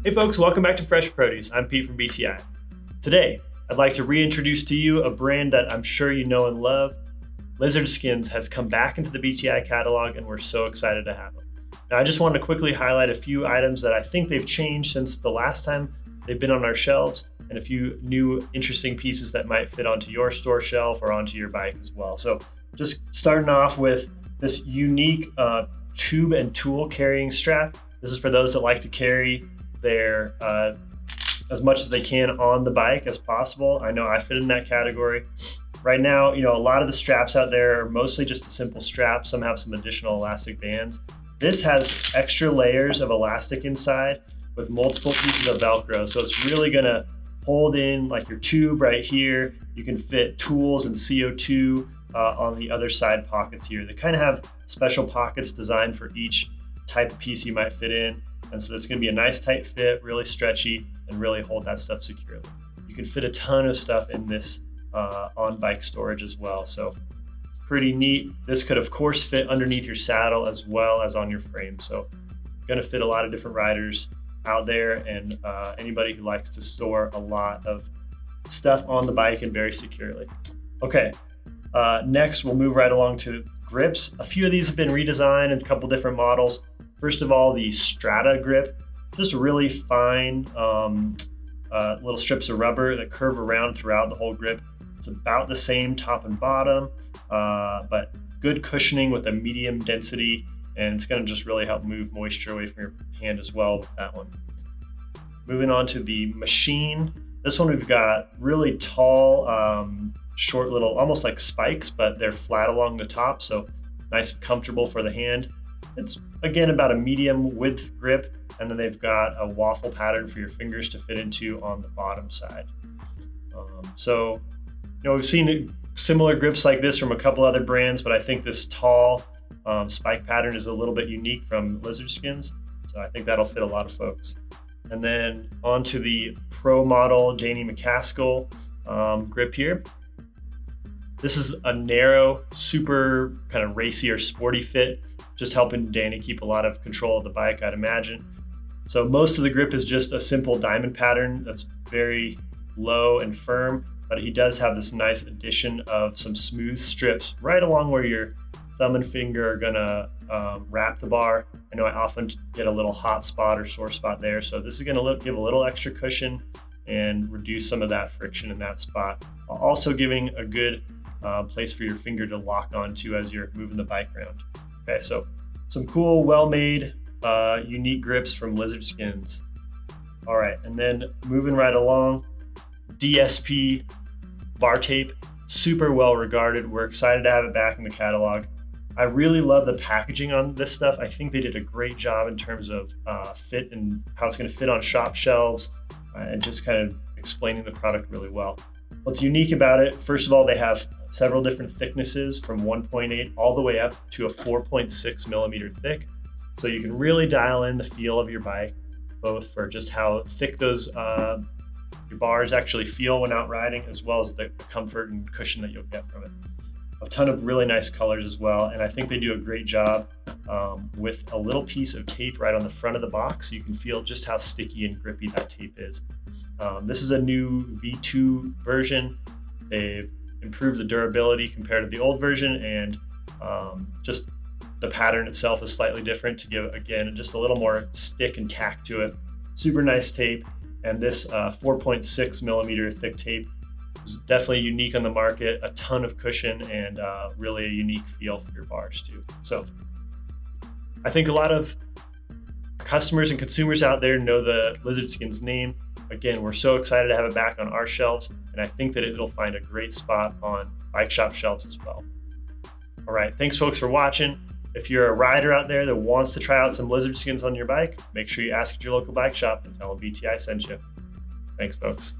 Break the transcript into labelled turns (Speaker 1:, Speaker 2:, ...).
Speaker 1: Hey folks, welcome back to Fresh Produce. I'm Pete from BTI. Today, I'd like to reintroduce to you a brand that I'm sure you know and love. Lizard Skins has come back into the BTI catalog and we're so excited to have them. Now, I just wanted to quickly highlight a few items that I think they've changed since the last time they've been on our shelves, and a few new interesting pieces that might fit onto your store shelf or onto your bike as well. So just starting off with this unique tube and tool carrying strap. This is for those that like to carry their as much as they can on the bike as possible. I know I fit in that category. Right now, a lot of the straps out there are mostly just a simple strap. Some have some additional elastic bands. This has extra layers of elastic inside with multiple pieces of Velcro. So it's really gonna hold in like your tube right here. You can fit tools and CO2 on the other side pockets here. They kind of have special pockets designed for each type of piece you might fit in. And so it's gonna be a nice tight fit, really stretchy, and really hold that stuff securely. You can fit a ton of stuff in this on-bike storage as well. So pretty neat. This could of course fit underneath your saddle as well as on your frame. So gonna fit a lot of different riders out there, and anybody who likes to store a lot of stuff on the bike and very securely. Okay, next we'll move right along to grips. A few of these have been redesigned in a couple different models. First of all, the Strata grip, just really fine little strips of rubber that curve around throughout the whole grip. It's about the same top and bottom, but good cushioning with a medium density, and it's gonna just really help move moisture away from your hand as well with that one. Moving on to the Machine. This one we've got really tall, short little, almost like spikes, but they're flat along the top, so nice and comfortable for the hand. It's again about a medium width grip, and then they've got a waffle pattern for your fingers to fit into on the bottom side. We've seen similar grips like this from a couple other brands, but I think this tall spike pattern is a little bit unique from Lizard Skins, so I think that'll fit a lot of folks. And then onto the Pro model Danny MacAskill grip here. This is a narrow, super kind of racy or sporty fit, just helping Danny keep a lot of control of the bike, I'd imagine. So most of the grip is just a simple diamond pattern that's very low and firm, but he does have this nice addition of some smooth strips right along where your thumb and finger are gonna wrap the bar. I know I often get a little hot spot or sore spot there, so this is gonna give a little extra cushion and reduce some of that friction in that spot, while also giving a good place for your finger to lock onto as you're moving the bike around. Okay, so some cool, well-made, unique grips from Lizard Skins. All right, and then moving right along, DSP bar tape, super well regarded. We're excited to have it back in the catalog. I really love the packaging on this stuff. I think they did a great job in terms of fit and how it's gonna fit on shop shelves, and just kind of explaining the product really well. What's unique about it, first of all, they have several different thicknesses from 1.8 all the way up to a 4.6 millimeter thick. So you can really dial in the feel of your bike, both for just how thick those your bars actually feel when out riding, as well as the comfort and cushion that you'll get from it. A ton of really nice colors as well, and I think they do a great job with a little piece of tape right on the front of the box, so you can feel just how sticky and grippy that tape is. This is a new V2 version. They've improved the durability compared to the old version, and just the pattern itself is slightly different to give, again, just a little more stick and tack to it. Super nice tape, and this 4.6 millimeter thick tape is definitely unique on the market, a ton of cushion, and really a unique feel for your bars too. So I think a lot of customers and consumers out there know the Lizard Skins name. Again, we're so excited to have it back on our shelves, and I think that it'll find a great spot on bike shop shelves as well. All right, thanks folks for watching. If you're a rider out there that wants to try out some Lizard Skins on your bike, make sure you ask at your local bike shop and tell them BTI sent you. Thanks folks.